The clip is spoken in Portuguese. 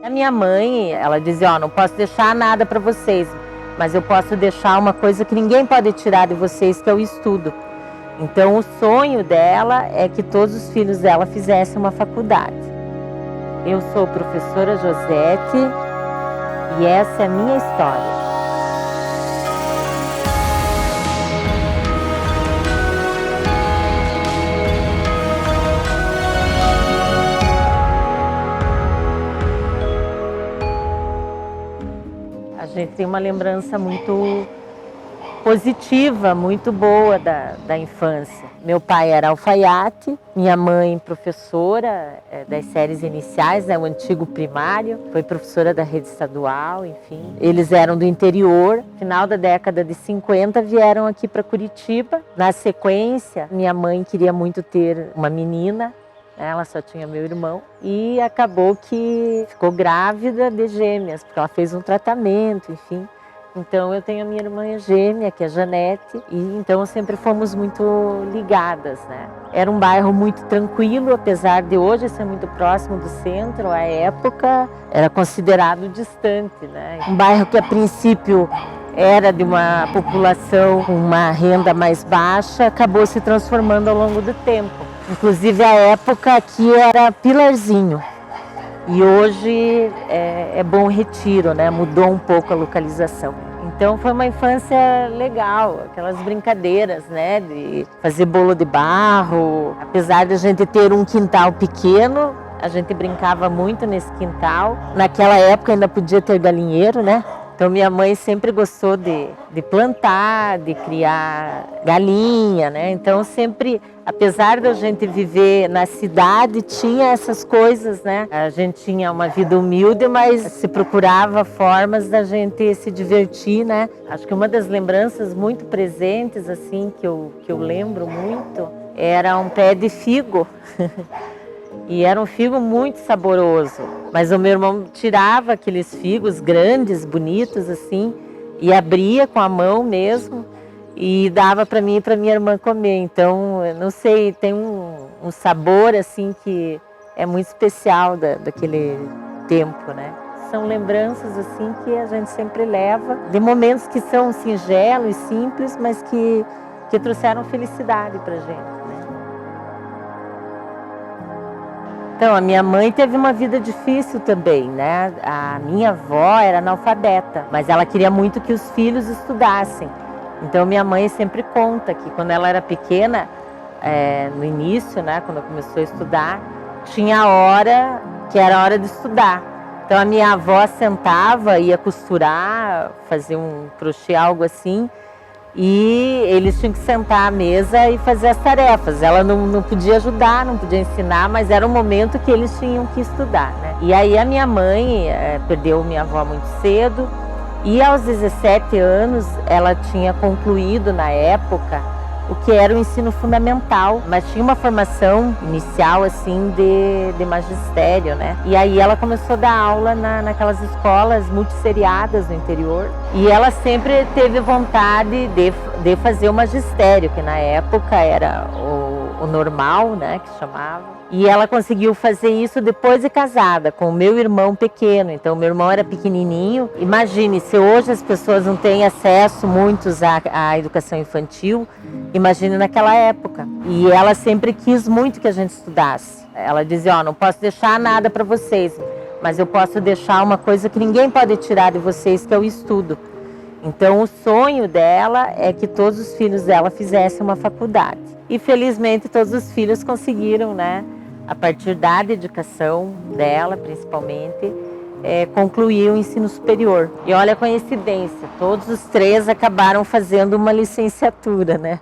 A minha mãe, ela dizia, ó, não posso deixar nada para vocês, mas eu posso deixar uma coisa que ninguém pode tirar de vocês, que é o estudo. Então o sonho dela é que todos os filhos dela fizessem uma faculdade. Eu sou professora Josete e essa é a minha história. A gente tem uma lembrança muito positiva, muito boa da infância. Meu pai era alfaiate, minha mãe professora das séries iniciais, né, o antigo primário, foi professora da rede estadual, enfim. Eles eram do interior, final da década de 50 vieram aqui para Curitiba. Na sequência, minha mãe queria muito ter uma menina, ela só tinha meu irmão e acabou que ficou grávida de gêmeas, porque ela fez um tratamento, enfim. Então eu tenho a minha irmã gêmea, que é Janete, e então sempre fomos muito ligadas, né? Era um bairro muito tranquilo, apesar de hoje ser muito próximo do centro, à época era considerado distante, né? Um bairro que a princípio era de uma população com uma renda mais baixa, acabou se transformando ao longo do tempo. Inclusive a época aqui era Pilarzinho. E hoje é Bom Retiro, né? Mudou um pouco a localização. Então foi uma infância legal, aquelas brincadeiras, né? De fazer bolo de barro. Apesar de a gente ter um quintal pequeno, a gente brincava muito nesse quintal. Naquela época ainda podia ter galinheiro, né? Então minha mãe sempre gostou de plantar, de criar galinha, né? Então sempre, apesar da gente viver na cidade, tinha essas coisas, né? A gente tinha uma vida humilde, mas se procurava formas da gente se divertir, né? Acho que uma das lembranças muito presentes, assim, que eu lembro muito, era um pé de figo. E era um figo muito saboroso, mas o meu irmão tirava aqueles figos grandes, bonitos assim, e abria com a mão mesmo e dava para mim e para minha irmã comer. Então, eu não sei, tem um sabor assim que é muito especial daquele tempo, né? São lembranças assim que a gente sempre leva, de momentos que são singelos e simples, mas que trouxeram felicidade para a gente, né? Então, a minha mãe teve uma vida difícil também, né? A minha avó era analfabeta, mas ela queria muito que os filhos estudassem. Então, minha mãe sempre conta que quando ela era pequena, no início, né, quando começou a estudar, tinha a hora que era a hora de estudar. Então, a minha avó sentava, ia costurar, fazer um crochê, algo assim, e eles tinham que sentar à mesa e fazer as tarefas. Ela não podia ajudar, não podia ensinar, mas era um momento que eles tinham que estudar, né? E aí a minha mãe perdeu minha avó muito cedo e aos 17 anos ela tinha concluído na época o que era o ensino fundamental, mas tinha uma formação inicial assim de magistério, né? E aí ela começou a dar aula naquelas escolas multisseriadas no interior e ela sempre teve vontade de fazer o magistério, que na época era o normal, né, que chamava. E ela conseguiu fazer isso depois de casada, com o meu irmão pequeno. Então, o meu irmão era pequenininho. Imagine, se hoje as pessoas não têm acesso, muitos, à educação infantil, imagine naquela época. E ela sempre quis muito que a gente estudasse. Ela dizia, ó, não posso deixar nada para vocês, mas eu posso deixar uma coisa que ninguém pode tirar de vocês, que é o estudo. Então, o sonho dela é que todos os filhos dela fizessem uma faculdade. E, felizmente, todos os filhos conseguiram, né? A partir da dedicação dela, principalmente, concluir o ensino superior. E olha a coincidência, todos os três acabaram fazendo uma licenciatura, né?